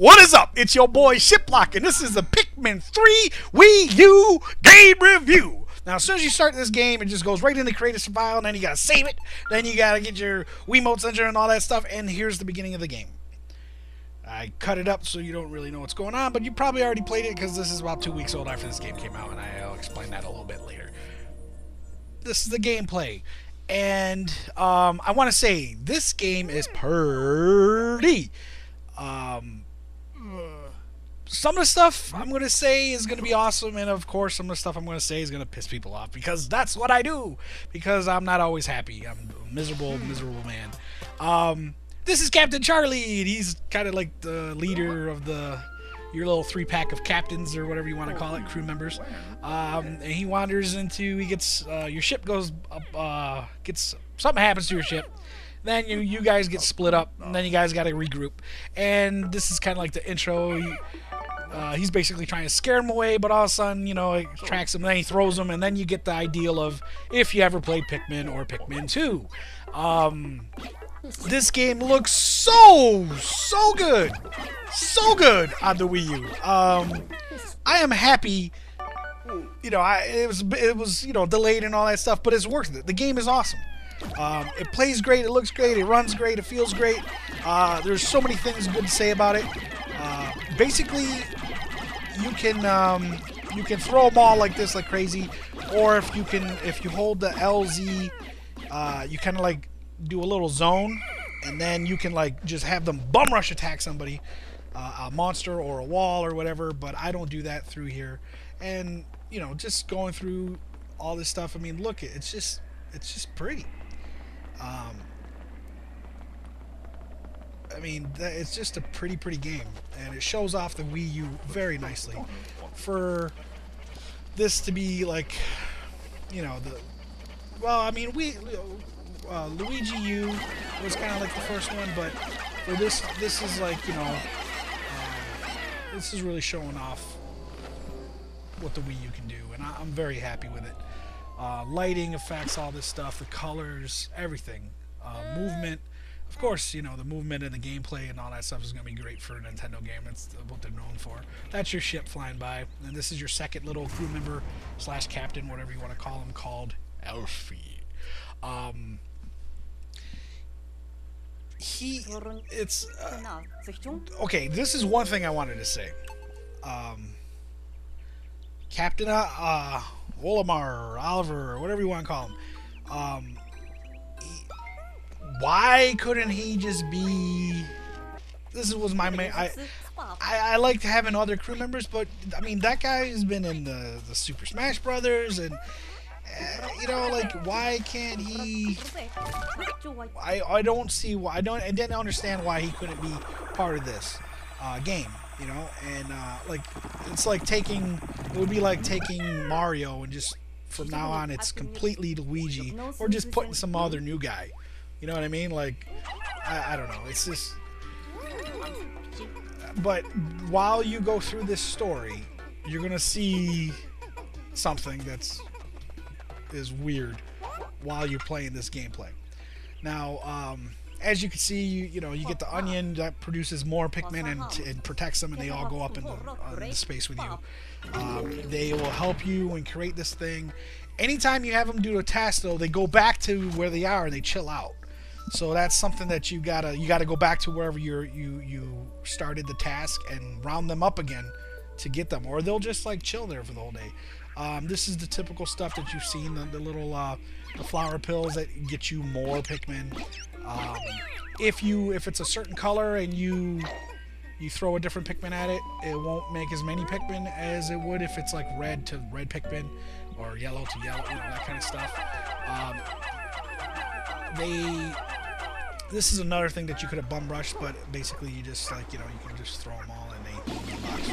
What is up? It's your boy SH-TBLOCK, and this is the Pikmin 3 Wii U game review. Now, as soon as you start this game, it just goes right into Creative File, and then you gotta save it, then you gotta get your Wiimotes engine and all that stuff, and here's the beginning of the game. I cut it up so you don't really know what's going on, but you probably already played it because this is about 2 weeks old after this game came out, and I'll explain that a little bit later. This is the gameplay, and I want to say this game is pretty. Some of the stuff I'm going to say is going to be awesome, and of course some of the stuff I'm going to say is going to piss people off, because that's what I do, because I'm not always happy. I'm a miserable man. This is Captain Charlie, and he's kind of like the leader of your little 3-pack of captains, or whatever you want to call it, crew members. And he wanders into, he gets, your ship goes up, something happens to your ship. Then you guys get split up, and then you guys got to regroup. And this is kind of like the intro. He's basically trying to scare him away, but all of a sudden, you know, it tracks him, then he throws him, and then you get the ideal of if you ever played Pikmin or Pikmin 2. This game looks so good. So good on the Wii U. I am happy. You know, it was you know, delayed and all that stuff, but it's worth it. The game is awesome. It plays great, it looks great, it runs great, it feels great. There's so many things good to say about it. Basically, you can throw them all like this, like crazy, or if you hold the LZ, you kind of like do a little zone, and then you can like just have them bum rush attack somebody, a monster or a wall or whatever. But I don't do that through here, and you know, just going through all this stuff. I mean, look, it's just pretty. I mean, it's just a pretty game, and it shows off the Wii U very nicely. For this to be like, you know, well, I mean, Luigi U was kind of like the first one, but for this is like, you know, this is really showing off what the Wii U can do, and I'm very happy with it. Lighting effects, all this stuff, the colors, everything, movement. Of course, you know, the movement and the gameplay and all that stuff is going to be great for a Nintendo game. That's what they're known for. That's your ship flying by, and this is your second little crew member / captain, whatever you want to call him, called Elfie. Okay, this is one thing I wanted to say. Captain Olimar, Oliver, whatever you want to call him. Why couldn't he just be? This was my main. I liked having other crew members, but I mean, that guy has been in the Super Smash Brothers, and you know, like, why can't he? I don't see why. I didn't understand why he couldn't be part of this game. You know, and like, it's like it would be like taking Mario and just from now on it's completely Luigi, or just putting some other new guy. You know what I mean? Like, I don't know. It's just. But while you go through this story, you're gonna see something is weird while you're playing this gameplay. Now, as you can see, you know, you get the onion that produces more Pikmin and protects them, and they all go up into space with you. They will help you and create this thing. Anytime you have them do a task, though, they go back to where they are and they chill out. So that's something that you gotta go back to wherever you started the task and round them up again to get them, or they'll just like chill there for the whole day. This is the typical stuff that you've seen, the little the flower pills that get you more Pikmin. If it's a certain color and you throw a different Pikmin at it, it won't make as many Pikmin as it would if it's like red to red Pikmin or yellow to yellow, you know, that kind of stuff. This is another thing that you could have bum rushed, but basically you just, like, you know, you can just throw them all and they box.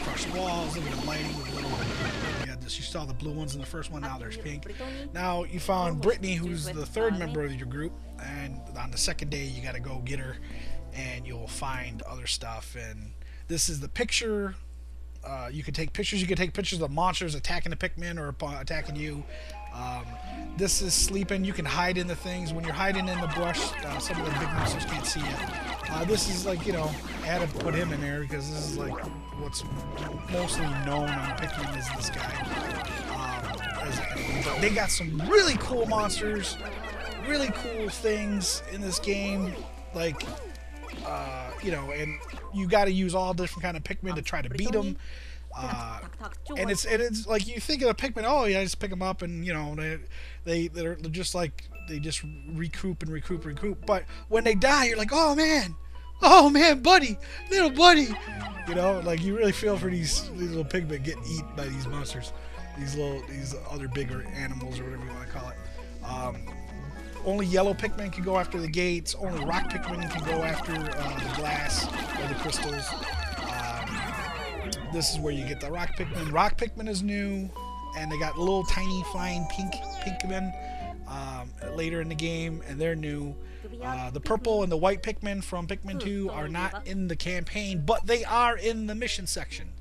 Crush walls. Look at the lighting with little. You saw the blue ones in the first one. Now there's pink. Now you found Brittany, who's the third member of your group, and on the second day you got to go get her, and you'll find other stuff. And this is the picture. You can take pictures. You can take pictures of monsters attacking the Pikmin or attacking you. This is sleeping. You can hide in the things. When you're hiding in the brush, some of the big monsters can't see you. This is like, you know, I had to put him in there because this is like what's mostly known on Pikmin is this guy. But they got some really cool monsters, really cool things in this game, like, you know, and you got to use all different kind of Pikmin to try to beat them. And it's like you think of a Pikmin, oh yeah, just pick them up, and you know they're just like they just recoup. But when they die, you're like, oh man, buddy, little buddy, you know, like you really feel for these little Pikmin getting eaten by these monsters, these other bigger animals or whatever you want to call it. Only yellow Pikmin can go after the gates. Only rock Pikmin can go after the glass or the crystals. This is where you get the rock Pikmin. Rock Pikmin is new, and they got little tiny flying pink Pikmin later in the game, and they're new. The purple and the white Pikmin from Pikmin 2 are not in the campaign, but they are in the mission section,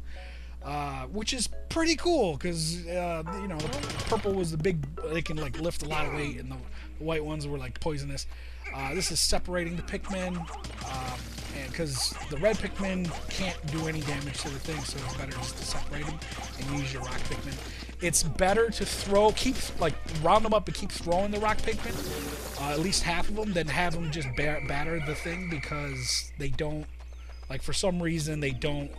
which is pretty cool because you know, the purple was the big, they can like lift a lot of weight, and the white ones were like poisonous. This is separating the Pikmin, and because the red Pikmin can't do any damage to the thing, so it's better just to separate them and use your rock Pikmin. It's better to round them up and keep throwing the rock Pikmin, at least half of them, than have them just batter the thing, because they don't, like, for some reason they don't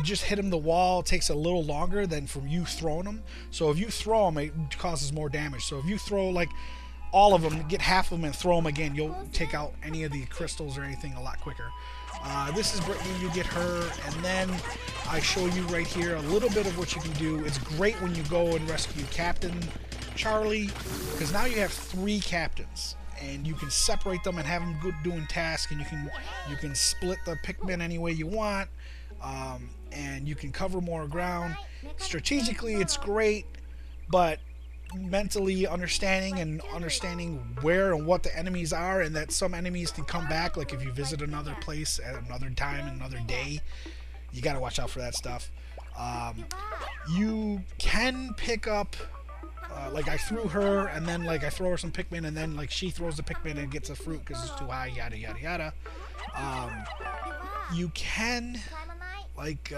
just hit them the wall. It takes a little longer than from you throwing them. So if you throw them, it causes more damage. So if you throw like all of them, get half of them and throw them again, you'll take out any of the crystals or anything a lot quicker. This is Brittany, you get her, and then I show you right here a little bit of what you can do. It's great when you go and rescue Captain Charlie, because now you have 3 captains, and you can separate them and have them doing tasks, and you can split the Pikmin any way you want. And you can cover more ground. Strategically, it's great, but mentally understanding where and what the enemies are, and that some enemies can come back, like if you visit another place at another time, another day, you gotta watch out for that stuff. You can pick up, like I threw her, and then like I throw her some Pikmin, and then like she throws the Pikmin and gets a fruit because it's too high, yada yada yada. You can, like,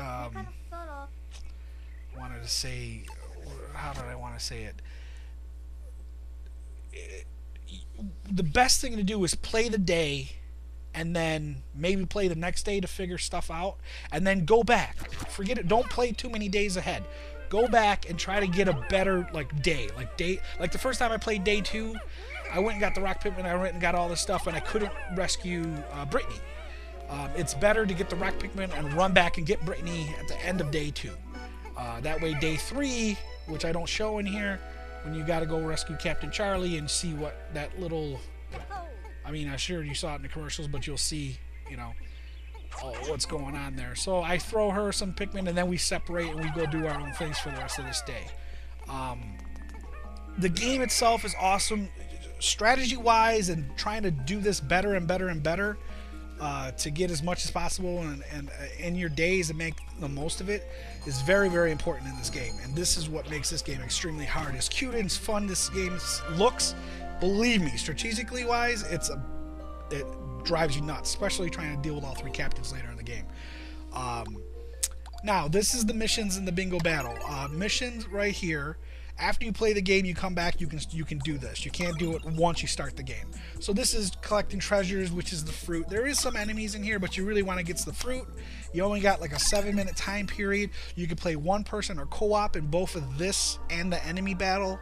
wanted to say, how did I want to say it? The best thing to do is play the day, and then maybe play the next day to figure stuff out, and then go back. Forget it. Don't play too many days ahead. Go back and try to get a better day. Like the first time I played day 2, I went and got the rock Pikmin, I went and got all this stuff, and I couldn't rescue Brittany. It's better to get the rock Pikmin and run back and get Brittany at the end of day 2. That way day 3, which I don't show in here, when you gotta go rescue Captain Charlie and see what that little, I mean, I'm sure you saw it in the commercials, but you'll see, you know, what's going on there. So I throw her some Pikmin, and then we separate and we go do our own things for the rest of this day. The game itself is awesome, strategy wise, and trying to do this better and better and better, to get as much as possible and in your days and make the most of it is very, very important in this game. And this is what makes this game extremely hard. As cute and as fun this game looks, believe me, strategically wise, it drives you nuts, especially trying to deal with all 3 captains later in the game. Now, this is the missions in the bingo battle. Missions right here. After you play the game, you come back, you can do this. You can't do it once you start the game. So this is collecting treasures, which is the fruit. There is some enemies in here, but you really want to get to the fruit. You only got like a 7-minute time period. You can play one person or co-op in both of this and the enemy battle.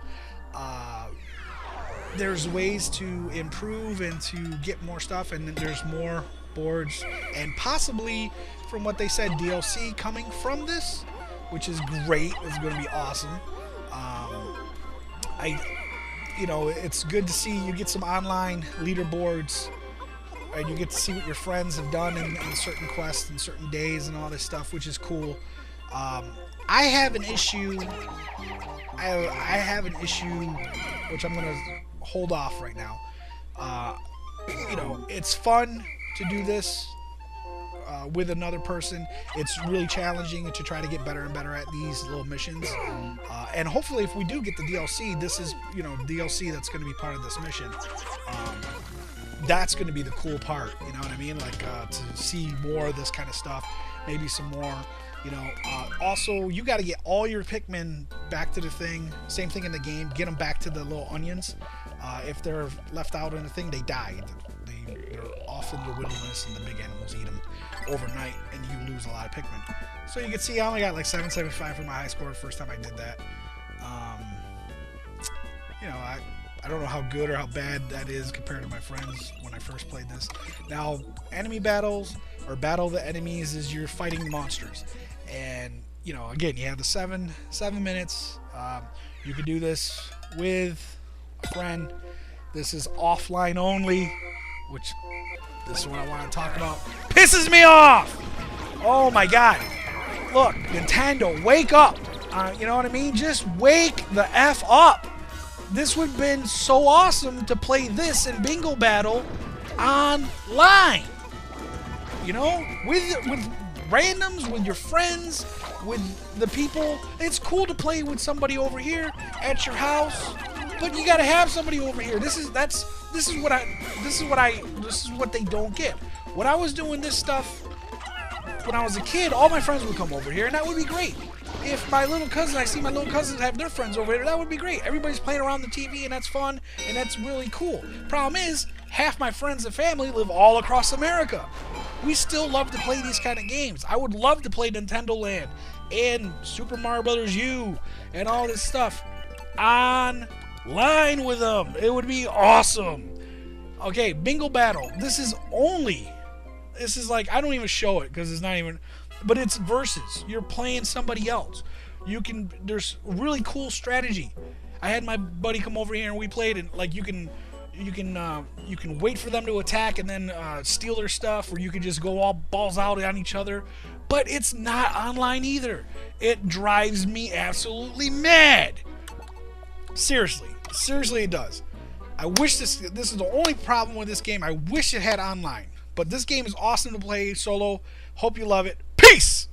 There's ways to improve and to get more stuff, and then there's more boards, and possibly, from what they said, DLC coming from this, which is great. It's going to be awesome. You know, it's good to see you get some online leaderboards, and you get to see what your friends have done in certain quests and certain days and all this stuff, which is cool. I have an issue. I have an issue, which I'm gonna hold off right now. You know, it's fun to do this with another person. It's really challenging to try to get better and better at these little missions, and hopefully if we do get the DLC, this is, you know, DLC that's going to be part of this mission. that's going to be the cool part, you know what I mean? Like to see more of this kind of stuff, maybe some more, you know. Also, you got to get all your Pikmin back to the thing. Same thing in the game. Get them back to the little onions. If they're left out in the thing, they die. They're off in the wilderness, and the big animals eat them overnight, and you lose a lot of Pikmin. So you can see I only got like 775 for my high score the first time I did that. You know, I don't know how good or how bad that is compared to my friends when I first played this. Now, enemy battles, or battle the enemies, is you're fighting monsters. And, you know, again, you have the 7 minutes. You can do this with a friend. This is offline only, which, this is what I want to talk about. Pisses me off! Oh my god. Look, Nintendo, wake up! You know what I mean? Just wake the F up! This would have been so awesome to play this in Bingo Battle online. You know, with randoms, with your friends, with the people. It's cool to play with somebody over here at your house, but you gotta have somebody over here. This is what they don't get. When I was doing this stuff when I was a kid, all my friends would come over here, and that would be great. If my little cousin, I see my little cousins have their friends over here, that would be great. Everybody's playing around the TV, and that's fun, and that's really cool. Problem is, half my friends and family live all across America. We still love to play these kind of games. I would love to play Nintendo Land and Super Mario Bros. U and all this stuff online with them. It would be awesome. Okay, Bingo Battle. This is like, I don't even show it because it's not even... But it's versus. You're playing somebody else. There's really cool strategy. I had my buddy come over here and we played, and like you can wait for them to attack and then steal their stuff, or you can just go all balls out on each other. But it's not online either. It drives me absolutely mad. Seriously it does. I wish this is the only problem with this game. I wish it had online. But this game is awesome to play solo. Hope you love it. Peace!